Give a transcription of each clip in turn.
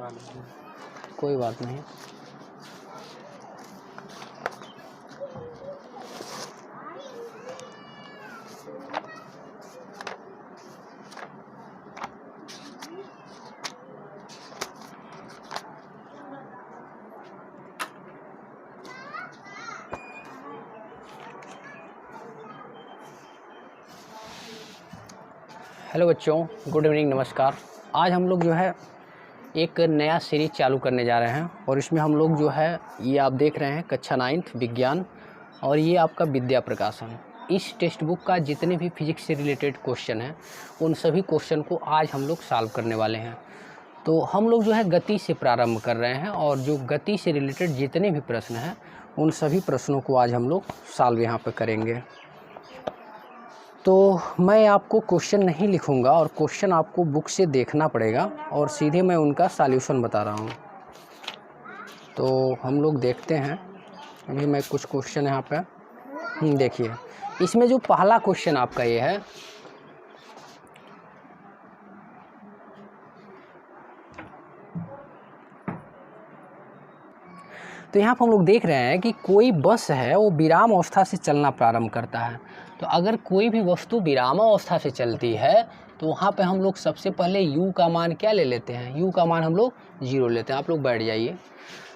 कोई बात नहीं। हेलो बच्चों, गुड इवनिंग, नमस्कार। आज हम लोग जो है एक नया सीरीज चालू करने जा रहे हैं और इसमें हम लोग जो है ये आप देख रहे हैं कक्षा 9th विज्ञान और ये आपका विद्या प्रकाशन। इस टेक्स्ट बुक का जितने भी फिजिक्स से रिलेटेड क्वेश्चन हैं उन सभी क्वेश्चन को आज हम लोग सॉल्व करने वाले हैं। तो हम लोग जो है गति से प्रारंभ कर रहे हैं और जो गति से रिलेटेड जितने भी प्रश्न हैं उन सभी प्रश्नों को आज हम लोग सॉल्व यहाँ पर करेंगे। तो मैं आपको क्वेश्चन नहीं लिखूंगा और क्वेश्चन आपको बुक से देखना पड़ेगा और सीधे मैं उनका सॉल्यूशन बता रहा हूँ। तो हम लोग देखते हैं, अभी मैं कुछ क्वेश्चन यहाँ पे देखिए। इसमें जो पहला क्वेश्चन आपका ये है, तो यहाँ पर हम लोग देख रहे हैं कि कोई बस है वो विराम अवस्था से चलना प्रारंभ करता है। तो अगर कोई भी वस्तु विरामावस्था से चलती है तो वहाँ पे हम लोग सबसे पहले u का मान क्या ले लेते हैं, u का मान हम लोग 0 लेते हैं। आप लोग बैठ जाइए।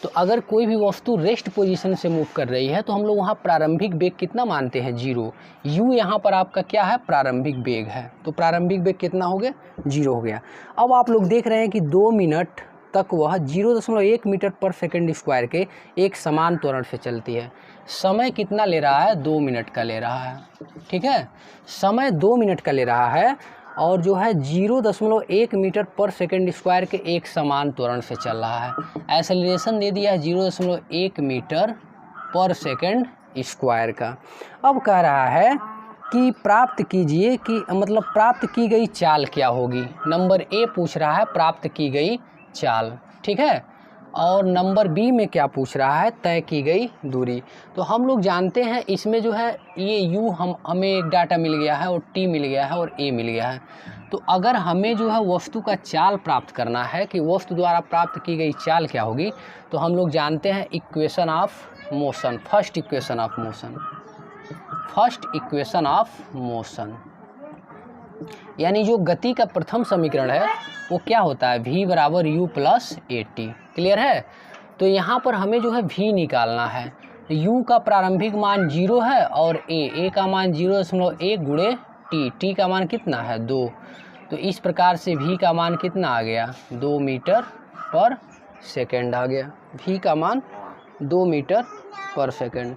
तो अगर कोई भी वस्तु रेस्ट पोजीशन से मूव कर रही है तो हम लोग वहाँ प्रारंभिक वेग कितना मानते हैं, 0। u यहाँ पर आपका क्या है, प्रारंभिक वेग है। तो प्रारंभिक वेग कितना हो गया, 0 हो गया। अब आप लोग देख रहे हैं कि 2 मिनट तक वह 0.1 मीटर पर सेकंड स्क्वायर के एक समान त्वरण से चलती है। समय कितना ले रहा है, 2 मिनट का ले रहा है। ठीक है, समय 2 मिनट का ले रहा है और जो है 0.1 मीटर पर सेकंड स्क्वायर के एक समान त्वरण से चल रहा है। एक्सेलरेशन दे दिया है 0.1 मीटर पर सेकंड स्क्वायर का। अब कह रहा है कि प्राप्त कीजिए कि मतलब प्राप्त की गई चाल क्या होगी। नंबर ए पूछ रहा है प्राप्त की गई चाल, ठीक है। और नंबर बी में क्या पूछ रहा है, तय की गई दूरी। तो हम लोग जानते हैं इसमें जो है ये u हमें एक डाटा मिल गया है और t मिल गया है और a मिल गया है। तो अगर हमें जो है वस्तु का चाल प्राप्त करना है कि वस्तु द्वारा प्राप्त की गई चाल क्या होगी, तो हम लोग जानते हैं equation of motion, first equation of motion, यानी जो गति का प्रथम समीकरण है वो क्या होता है, v बराबर u plus A T. Clear है। तो यहाँ पर हमें जो है v निकालना है। u का प्रारंभिक मान 0 है और a का मान 0.1 गुणे t का मान कितना है, 2। तो इस प्रकार से v का मान कितना आ गया, 2 मीटर पर सेकेंड आ गया। v का मान 2 मीटर पर सेकेंड।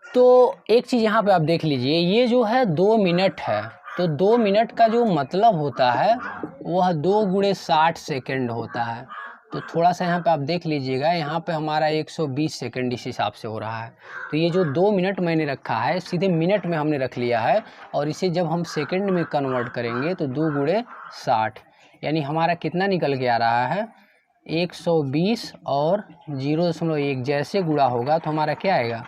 तो एक चीज़ यहाँ पे आप देख लीजिए, ये जो है 2 मिनट है, तो 2 मिनट का जो मतलब होता है वह 2 गुणे 60 सेकेंड होता है। तो थोड़ा सा यहाँ पे आप देख लीजिएगा, यहाँ पे हमारा 120 सेकेंड इस हिसाब से हो रहा है। तो ये जो 2 मिनट मैंने रखा है सीधे मिनट में हमने रख लिया है और इसे जब हम सेकेंड में कन्वर्ट करेंगे तो 2 गुणे 60, यानी हमारा कितना निकल के आ रहा है, 120 और 0.1 जैसे गुणा होगा तो हमारा क्या आएगा,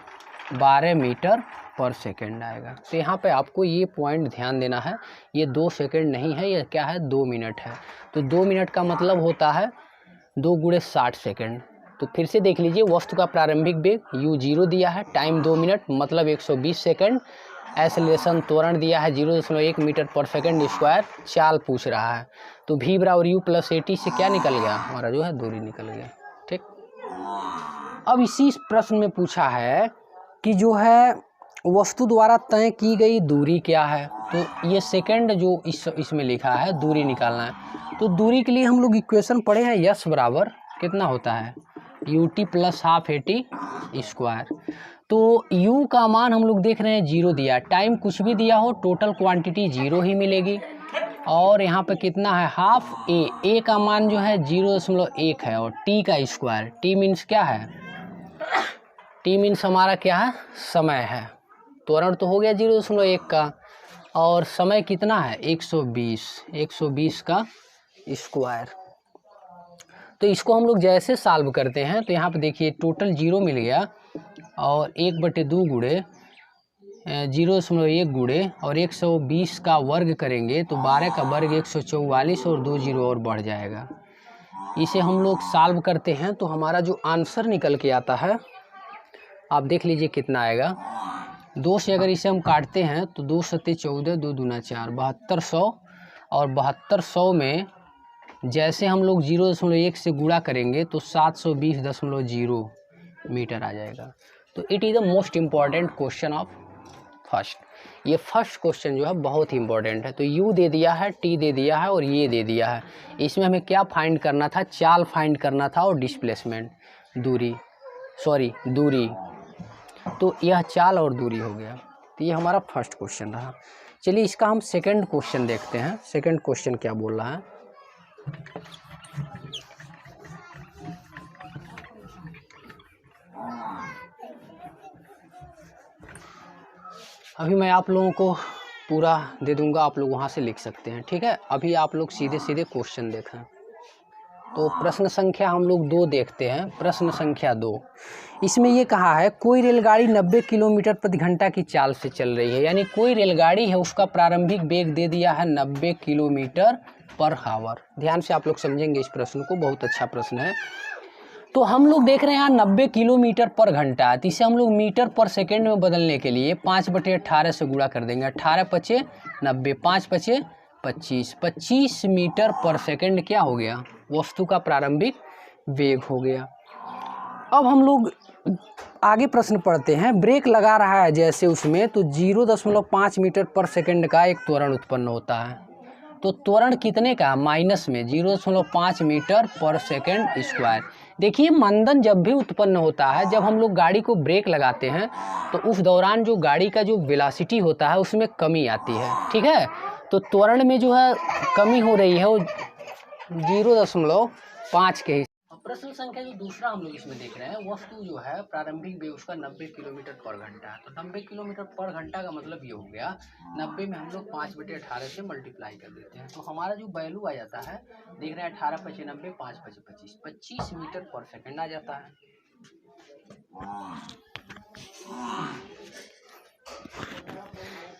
12 मीटर पर सेकेंड आएगा। तो यहाँ पे आपको ये पॉइंट ध्यान देना है, ये 2 सेकेंड नहीं है, ये क्या है, 2 मिनट है। तो 2 मिनट का मतलब होता है 2 गुणे 60 सेकेंड। तो फिर से देख लीजिए, वस्तु का प्रारंभिक वेग u 0 दिया है, टाइम 2 मिनट मतलब 120 सेकेंड, एक्सेलरेशन त्वरण दिया है 0.1 मीटर पर सेकेंड स्क्वायर, चाल पूछ रहा है। तो v बराबर u प्लस ए टी से क्या निकल गया, हमारा जो है दूरी निकल गया। ठीक, अब इसी प्रश्न में पूछा है कि जो है वस्तु द्वारा तय की गई दूरी क्या है। तो ये सेकंड जो इसमें लिखा है दूरी निकालना है। तो दूरी के लिए हम लोग इक्वेशन पढ़े हैं, यस बराबर कितना होता है, U T plus half A T square. तो u का मान हम लोग देख रहे हैं 0 दिया, टाइम कुछ भी दिया हो टोटल क्वांटिटी 0 ही मिलेगी। और यहाँ पे कितना है, हाफ a का मान जो है 0.1 है और t का स्क्वायर, t मीन्स क्या है, t मीन्स हमारा क्या है, समय है। त्वरण तो हो गया 0.1 का और समय कितना है, 120 का स्क्वायर। तो इसको हम लोग जैसे सॉल्व करते हैं तो यहाँ पे देखिए टोटल 0 मिल गया और 1/2 गुणे 0.1 गुणे और 120 का वर्ग करेंगे तो 12 का वर्ग 144 और 2 जीरो और बढ़ जाएगा। इसे हम लोग सॉल्व करते हैं तो हमारा जो आंसर निकल के आता है आप देख लीजिए कितना आएगा। 2 से अगर इसे हम काटते हैं तो 2 सत्ते 14, 2 दूना 4, 7200 और 7200 में जैसे हम लोग 0.1 से गुणा करेंगे तो 720.0 मीटर आ जाएगा। तो it is the most important question of first. ये फर्स्ट क्वेश्चन जो है बहुत ही इंपॉर्टेंट है। तो यू दे दिया है, टी दे दिया है और ये दे दिया है। इसमें हमें क्या फाइंड करना था? चाल फाइंड करना था और डिस्प्लेसमेंट, दूरी। तो यह चाल और दूरी हो गया। तो ये हमारा फर्स्ट क्वेश्चन रहा। चलिए इसका हम सेकंड क्वेश्चन देखते हैं। सेकंड क्वेश्चन क्या बोल रहा है? अभी मैं आप लोगों को पूरा दे दूंगा, आप लोग वहाँ से लिख सकते हैं, ठीक है। अभी आप लोग सीधे सीधे क्वेश्चन देखें। तो प्रश्न संख्या हम लोग 2 देखते हैं। प्रश्न संख्या 2, इसमें ये कहा है कोई रेलगाड़ी 90 किलोमीटर प्रति घंटा की चाल से चल रही है। यानी कोई रेलगाड़ी है, उसका प्रारंभिक वेग दे दिया है 90 किलोमीटर पर आवर। ध्यान से आप लोग समझेंगे इस प्रश्न को, बहुत अच्छा प्रश्न है। तो हम लोग देख रहे हैं यहाँ 90 किलोमीटर पर घंटा, तो इसे हम लोग मीटर पर सेकेंड में बदलने के लिए 5/18 से गुणा कर देंगे। 18 पचे 90, 5 पचे 25, 25 मीटर पर सेकेंड क्या हो गया? वस्तु का प्रारंभिक वेग हो गया। अब हम लोग आगे प्रश्न पढ़ते हैं। ब्रेक लगा रहा है जैसे उसमें, तो 0.5 मीटर पर सेकेंड का एक त्वरण उत्पन्न होता है। तो त्वरण कितने का? माइनस में 0.5 मीटर पर सेकेंड स्क्वायर। देखिए मंदन जब भी उत्पन्न होता है, जब हम लोग गाड़ी को ब्रेक लगाते हैं तो उस दौरान जो गाड़ी का जो वेलोसिटी होता है उसमें कमी आती है, ठीक है। तो त्वरण में जो है कमी हो रही है वो 0.5 के। प्रश्न संख्या जो दूसरा हम लोग इसमें देख रहे हैं, वस्तु जो है प्रारंभिक वेग उसका 90 किलोमीटर पर घंटा है। तो 90 किलोमीटर पर घंटा का मतलब ये हो गया 90 में हम लोग 5/18 से मल्टीप्लाई कर देते हैं। तो हमारा जो वैल्यू आ जाता है, देख रहे हैं 18 पचे 90, 5 पचे 25, 25 मीटर पर सेकेंड आ जाता है।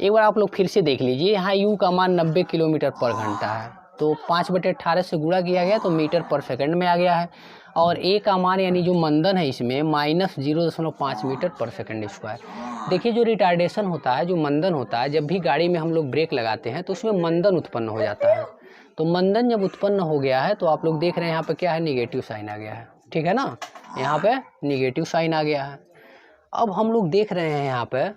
एक बार आप लोग फिर से देख लीजिए, यहाँ यू का मान 90 किलोमीटर पर घंटा है, तो 5/18 से गुणा किया गया तो मीटर पर सेकंड में आ गया है। और ए का मान यानी जो मंदन है इसमें -0.5 मीटर पर सेकंड स्क्वायर। देखिए जो रिटार्डेशन होता है, जो मंदन होता है, जब भी गाड़ी में हम लोग ब्रेक लगाते हैं तो उसमें मंदन उत्पन्न हो जाता है। तो मंदन जब उत्पन्न हो गया है तो आप लोग देख रहे हैं यहाँ पे क्या है? निगेटिव साइन आ गया है, ठीक है ना। यहाँ पे निगेटिव साइन आ गया है। अब हम लोग देख रहे हैं यहाँ पे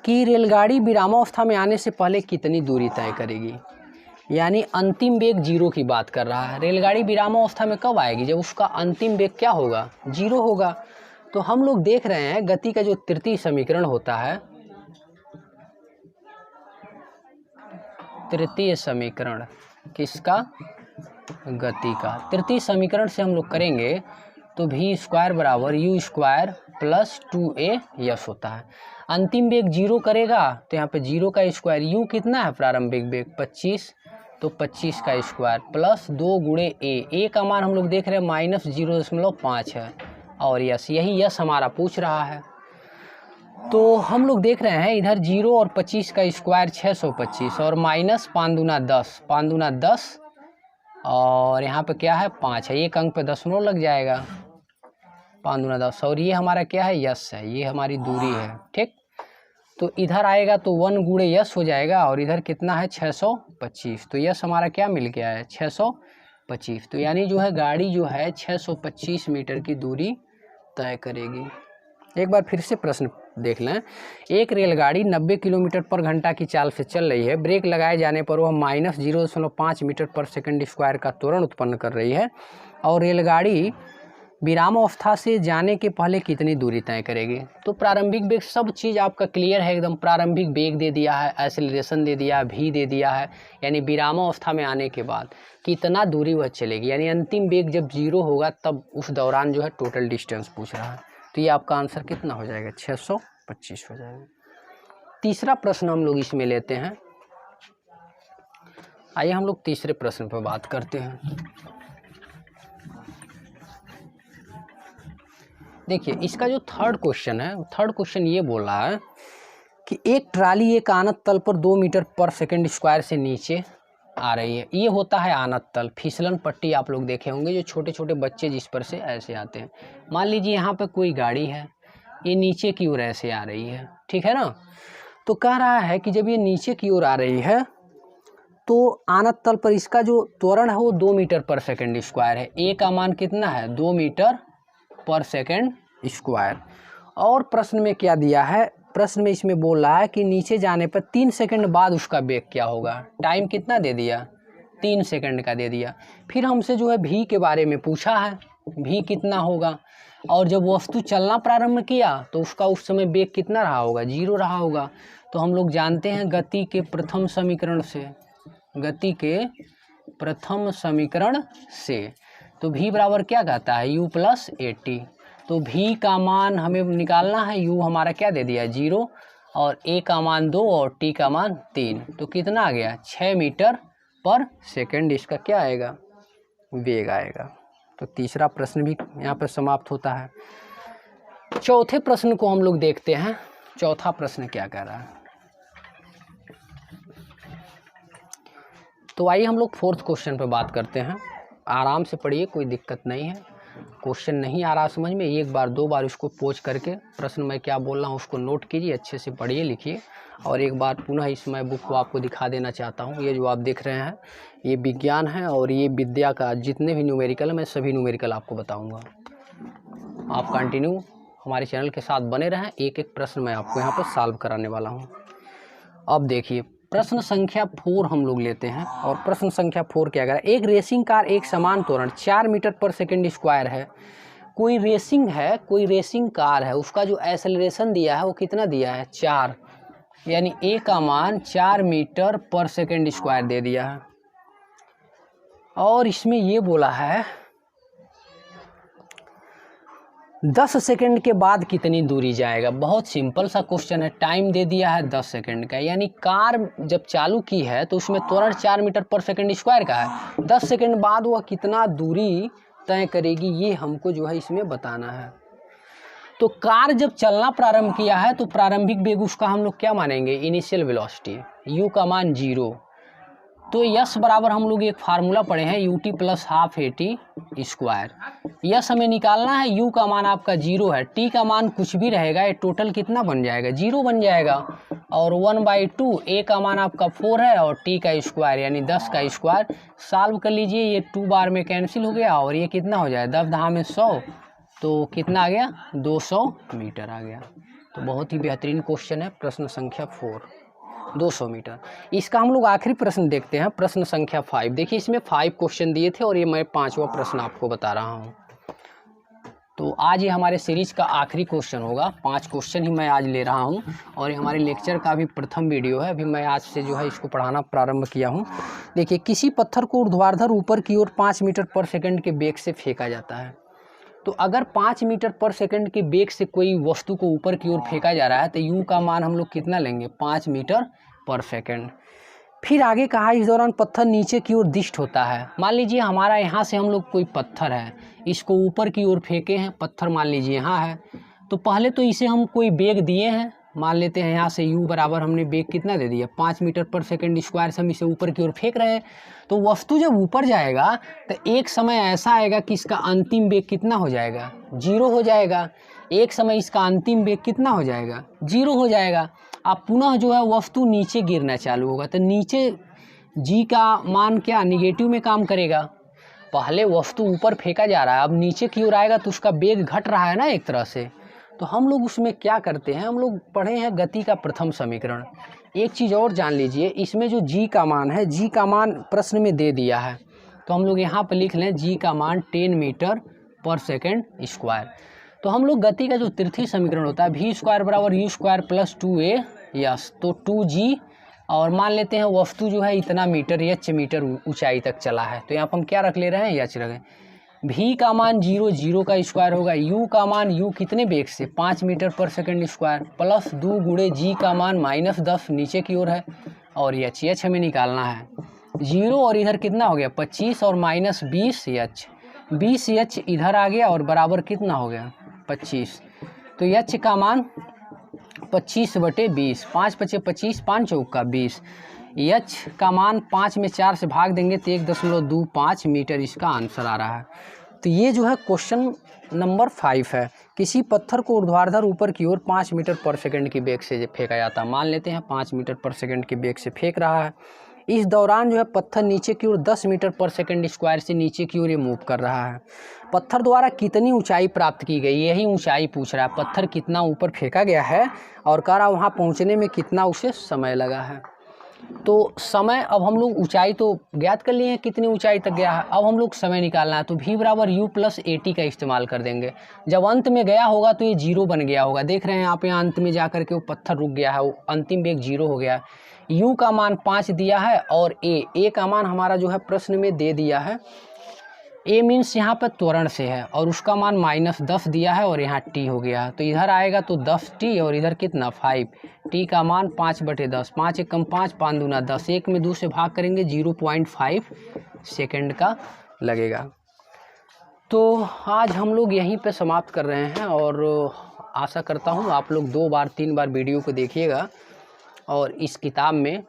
कि रेलगाड़ी विरामावस्था में आने से पहले कितनी दूरी तय करेगी। यानी अंतिम वेग 0 की बात कर रहा है। रेलगाड़ी विरामावस्था में कब आएगी? जब उसका अंतिम वेग क्या होगा? 0 होगा। तो हम लोग देख रहे हैं गति का जो तृतीय समीकरण होता है, तृतीय समीकरण किसका? गति का। तृतीय समीकरण से हम लोग करेंगे तो v स्क्वायर बराबर u square plus 2a yes होता है। अंतिम वेग 0 करेगा तो यहाँ पे 0 का स्क्वायर, u कितना है प्रारंभिक वेग? 25, तो 25 का स्क्वायर प्लस 2 गुणे a का मान हम लोग देख रहे हैं -0.5 है और यस, यही यस हमारा पूछ रहा है। तो हम लोग देख रहे हैं इधर 0 और 25 का स्क्वायर 625 और माइनस 5 दूना 10, 5 दूना 10 और यहाँ पे क्या है? 5 है, एक अंक पे दशमलव लग जाएगा, 5 दूना 10 और ये हमारा क्या है? यस है, ये हमारी दूरी है, ठीक। तो इधर आएगा तो 1 गुणे यस हो जाएगा और इधर कितना है? 625। तो यस हमारा क्या मिल गया है? 625। तो यानी जो है गाड़ी जो है 625 मीटर की दूरी तय करेगी। एक बार फिर से प्रश्न देख लें। एक रेलगाड़ी 90 किलोमीटर पर घंटा की चाल से चल रही है। ब्रेक लगाए जाने पर वह -0.5 मीटर पर सेकंड स्क्वायर का त्वरण उत्पन्न कर रही है और रेलगाड़ी विरामावस्था से जाने के पहले कितनी दूरी तय करेगी। तो प्रारंभिक वेग, सब चीज़ आपका क्लियर है एकदम। प्रारंभिक वेग दे दिया है, एक्सेलरेशन दे दिया है, भी दे दिया है, यानी विरामावस्था में आने के बाद कितना दूरी वह चलेगी। यानी अंतिम वेग जब 0 होगा तब उस दौरान जो है टोटल डिस्टेंस पूछ रहा है। तो ये आपका आंसर कितना हो जाएगा? 625 हो जाएगा। तीसरा प्रश्न हम लोग इसमें लेते हैं। आइए हम लोग तीसरे प्रश्न पर बात करते हैं। देखिए इसका जो थर्ड क्वेश्चन है, थर्ड क्वेश्चन ये बोल रहा है कि एक ट्राली एक आनत तल पर 2 मीटर पर सेकंड स्क्वायर से नीचे आ रही है। ये होता है आनत तल। फिसलन पट्टी आप लोग देखे होंगे जो छोटे छोटे बच्चे जिस पर से ऐसे आते हैं। मान लीजिए यहाँ पे कोई गाड़ी है, ये नीचे की ओर ऐसे आ रही है, ठीक है ना। तो कह रहा है कि जब ये नीचे की ओर आ रही है तो आनत तल पर इसका जो त्वरण है वो 2 मीटर पर सेकंड स्क्वायर है। ए का मान कितना है, 2 मीटर पर सेकंड स्क्वायर। और प्रश्न में क्या दिया है, प्रश्न में इसमें बोल रहा है कि नीचे जाने पर 3 सेकंड बाद उसका वेग क्या होगा। टाइम कितना दे दिया, 3 सेकंड का दे दिया। फिर हमसे जो है भी के बारे में पूछा है, भी कितना होगा। और जब वस्तु चलना प्रारंभ किया तो उसका उस समय वेग कितना रहा होगा, 0 रहा होगा। तो हम लोग जानते हैं गति के प्रथम समीकरण से, गति के प्रथम समीकरण से तो v बराबर क्या कहता है, u प्लस AT। तो v का मान हमें निकालना है, u हमारा क्या दे दिया 0 और a का मान 2 और t का मान 3। तो कितना आ गया, 6 मीटर पर सेकंड इसका क्या आएगा, वेग आएगा। तो तीसरा प्रश्न भी यहाँ पर समाप्त होता है। चौथे प्रश्न को हम लोग देखते हैं। चौथा प्रश्न क्या कह रहा है, तो आइए हम लोग फोर्थ क्वेश्चन पे बात करते हैं। आराम से पढ़िए, कोई दिक्कत नहीं है। क्वेश्चन नहीं आ रहा समझ में, एक बार दो बार उसको पोच करके प्रश्न मैं क्या बोल रहा हूँ उसको नोट कीजिए, अच्छे से पढ़िए लिखिए। और एक बार पुनः इस मैं बुक को आपको दिखा देना चाहता हूँ। ये जो आप देख रहे हैं ये विज्ञान है और ये विद्या का जितने भी न्यूमेरिकल है मैं सभी न्यूमेरिकल आपको बताऊँगा। आप कंटिन्यू हमारे चैनल के साथ बने रहें, एक एक प्रश्न मैं आपको यहाँ पर सॉल्व कराने वाला हूँ। अब देखिए प्रश्न संख्या 4 हम लोग लेते हैं। और प्रश्न संख्या 4 क्या कह रहा है, एक रेसिंग कार एक समान त्वरण 4 मीटर पर सेकंड स्क्वायर है। कोई रेसिंग है, कोई रेसिंग कार है, उसका जो एक्सेलरेशन दिया है वो कितना दिया है, 4, यानी ए का मान 4 मीटर पर सेकंड स्क्वायर दे दिया है। और इसमें ये बोला है 10 सेकंड के बाद कितनी दूरी जाएगा। बहुत सिंपल सा क्वेश्चन है, टाइम दे दिया है 10 सेकंड का, यानी कार जब चालू की है तो उसमें त्वरण 4 मीटर पर सेकंड स्क्वायर का है। 10 सेकंड बाद वह कितना दूरी तय करेगी ये हमको जो है इसमें बताना है। तो कार जब चलना प्रारंभ किया है तो प्रारंभिक वेग उसका हम लोग क्या मानेंगे, इनिशियल वेलोसिटी, u का मान 0। तो यस बराबर हम लोग एक फार्मूला पढ़े हैं ut plus half AT square. Yes हमें निकालना है, u का मान आपका 0 है, t का मान कुछ भी रहेगा, ये टोटल कितना बन जाएगा, 0 बन जाएगा। और 1/2 a का मान आपका 4 है और t का स्क्वायर यानी 10 का स्क्वायर। सॉल्व कर लीजिए, ये 2 बार में कैंसिल हो गया और ये कितना हो जाए 10 दहा में 100, तो कितना आ गया 200 मीटर आ गया। तो बहुत ही बेहतरीन क्वेश्चन है प्रश्न संख्या 4, 200 मीटर। इसका हम लोग आखिरी प्रश्न देखते हैं, प्रश्न संख्या 5। देखिए इसमें 5 क्वेश्चन दिए थे और ये मैं 5वां प्रश्न आपको बता रहा हूँ। तो आज ये हमारे सीरीज का आखिरी क्वेश्चन होगा, 5 क्वेश्चन ही मैं आज ले रहा हूँ और ये हमारे लेक्चर का भी प्रथम वीडियो है। अभी मैं आज से जो है इसको पढ़ाना प्रारंभ किया हूँ। देखिए किसी पत्थर को ऊर्ध्वाधर ऊपर की ओर 5 मीटर पर सेकंड के वेग से फेंका जाता है। तो अगर 5 मीटर पर सेकंड के वेग से कोई वस्तु को ऊपर की ओर फेंका जा रहा है तो u का मान हम लोग कितना लेंगे, 5 मीटर पर सेकंड। फिर आगे कहा इस दौरान पत्थर नीचे की ओर दिष्ट होता है। मान लीजिए हमारा यहाँ से हम लोग कोई पत्थर है, इसको ऊपर की ओर फेंके हैं, पत्थर मान लीजिए यहाँ है। तो पहले तो इसे हम कोई वेग दिए हैं, मान लेते हैं यहाँ से u बराबर हमने वेग कितना दे दिया 5 मीटर पर सेकंड स्क्वायर से हम इसे ऊपर की ओर फेंक रहे हैं। तो वस्तु जब ऊपर जाएगा तो एक समय ऐसा आएगा कि इसका अंतिम वेग कितना हो जाएगा, 0 हो जाएगा। एक समय इसका अंतिम वेग कितना हो जाएगा, 0 हो जाएगा। अब पुनः जो है वस्तु नीचे गिरना चालू होगा तो नीचे g का मान क्या निगेटिव में काम करेगा। पहले वस्तु ऊपर फेंका जा रहा है, अब नीचे की ओर आएगा तो उसका वेग घट रहा है ना एक तरह से। तो हम लोग उसमें क्या करते हैं, हम लोग पढ़े हैं गति का प्रथम समीकरण। एक चीज़ और जान लीजिए, इसमें जो g का मान है, g का मान प्रश्न में दे दिया है तो हम लोग यहाँ पर लिख लें g का मान 10 मीटर पर सेकंड स्क्वायर। तो हम लोग गति का जो तृतीय समीकरण होता है v स्क्वायर बराबर u square plus 2a yes, तो 2g और मान लेते हैं वस्तु जो है इतना मीटर h मीटर ऊंचाई तक चला है। तो यहाँ पर हम क्या रख ले रहे हैं, h रखें। v का मान 0, 0 का स्क्वायर होगा, u का मान u कितने वेग से 5 मीटर पर सेकंड स्क्वायर प्लस 2 गुणे g का मान -10 नीचे की ओर है और h हमें निकालना है। 0 और इधर कितना हो गया 25 और -20h, 20h इधर आ गया और बराबर कितना हो गया 25। तो एच का मान 25/20, 5 × 5 = 25, 5 × 4 = 20। एच का मान 5 में 4 से भाग देंगे तो 1.25 मीटर इसका आंसर आ रहा है। तो ये जो है क्वेश्चन नंबर 5 है। किसी पत्थर को ऊर्ध्वाधर ऊपर की ओर 5 मीटर पर सेकंड की वेग से फेंका जाता है। मान लेते हैं 5 मीटर पर सेकंड की वेग से फेंक रहा है। इस दौरान जो है पत्थर नीचे की ओर 10 मीटर पर सेकंड स्क्वायर से नीचे की ओर ये मूव कर रहा है। पत्थर द्वारा कितनी ऊंचाई प्राप्त की गई, यही ऊंचाई पूछ रहा है। पत्थर कितना ऊपर फेंका गया है और कह रहा वहाँ पहुँचने में कितना उसे समय लगा है। तो समय, अब हम लोग ऊंचाई तो ज्ञात कर लिए हैं कितनी ऊंचाई तक गया है, अब हम लोग समय निकालना है। तो v = u + at का इस्तेमाल कर देंगे। जब अंत में गया होगा तो ये 0 बन गया होगा। देख रहे हैं आप यहाँ अंत में जा कर के वो पत्थर रुक गया है, वो अंतिम वेग 0 हो गया है। u का मान 5 दिया है और a का मान हमारा जो है प्रश्न में दे दिया है। a मीन्स यहाँ पर त्वरण से है और उसका मान -10 दिया है और यहाँ t हो गया। तो इधर आएगा तो 10t और इधर कितना 5। t का मान 5/10, 5 × 1 = 5, 5 × 2 = 10। 1 में 2 से भाग करेंगे 0.5 सेकंड का लगेगा। तो आज हम लोग यहीं पे समाप्त कर रहे हैं और आशा करता हूँ आप लोग 2 बार 3 बार वीडियो को देखिएगा। और इस किताब में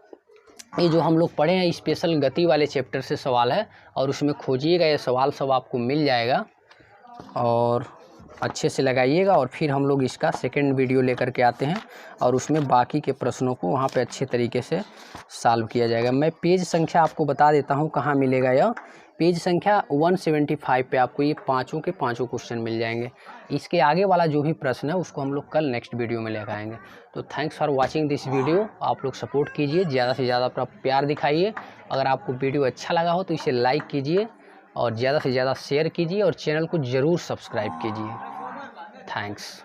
ये जो हम लोग पढ़े हैं स्पेशल गति वाले चैप्टर से सवाल है और उसमें खोजिएगा, ये सवाल सब आपको मिल जाएगा और अच्छे से लगाइएगा। और फिर हम लोग इसका सेकंड वीडियो लेकर के आते हैं और उसमें बाकी के प्रश्नों को वहाँ पे अच्छे तरीके से सॉल्व किया जाएगा। मैं पेज संख्या आपको बता देता हूँ कहाँ मिलेगा। यह पेज संख्या 175 पे आपको ये पाँचों के पाँचों क्वेश्चन मिल जाएंगे। इसके आगे वाला जो भी प्रश्न है उसको हम लोग कल नेक्स्ट वीडियो में लेकर आएंगे। तो thanks for watching this video. आप लोग सपोर्ट कीजिए, ज़्यादा से ज़्यादा अपना प्यार दिखाइए। अगर आपको वीडियो अच्छा लगा हो तो इसे लाइक कीजिए और ज़्यादा से ज़्यादा शेयर कीजिए और चैनल को ज़रूर सब्सक्राइब कीजिए। थैंक्स।